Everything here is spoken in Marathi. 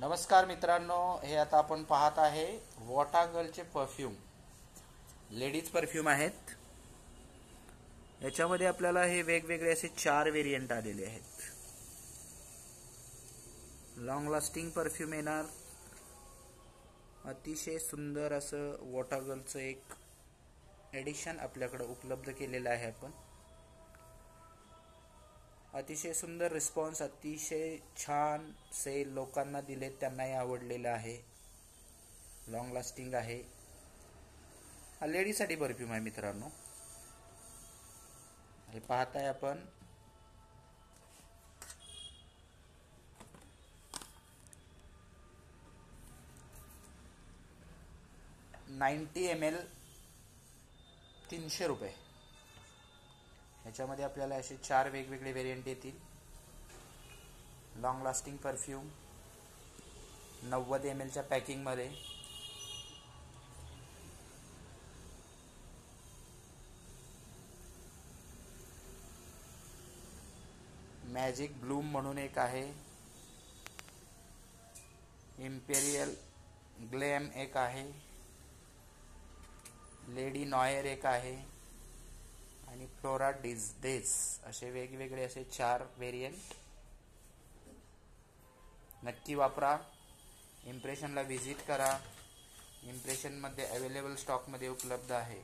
नमस्कार मित्रांनो, हे आता आपण पाहत आहे वॉटागर्लचे परफ्यूम. लेडीज परफ्यूम आहेत. याच्यामध्ये आपल्याला हे वेगवेगळे असे 4 व्हेरियंट आलेले आहेत. लॉंग लास्टिंग परफ्यूम येणार. अतिशय सुंदर असं वॉटागर्लचं एक एडिशन आपल्याकडे उपलब्ध केलेलं आहे आपण. अतिशय सुंदर रिस्पॉन्स, अतिशय छान सेल लोकांना दिले, त्यांनाही आवडलेलं आहे. लॉंग लास्टिंग आहे. हा लेडीजसाठी परफ्यूम आहे मित्रांनो. हे पाहताय आपण. $90 ml 300 रुपये. ह्याच्यामध्ये आपल्याला असे 4 वेगवेगळे व्हेरियंट येतील. लॉंग लास्टिंग परफ्यूम 90 ml च्या पॅकिंगमध्ये. मॅजिक ब्लूम म्हणून एक आहे. इम्पेरियल ग्लॅम एक आहे. लेडी नॉयर एक आहे आणि फ्लोरा डेज असे वेगवेगळे असे 4 व्हेरियंट. नक्की वापरा. इम्प्रेशनला व्हिजिट करा. इम्प्रेशनमध्ये अवेलेबल स्टॉकमध्ये उपलब्ध आहे.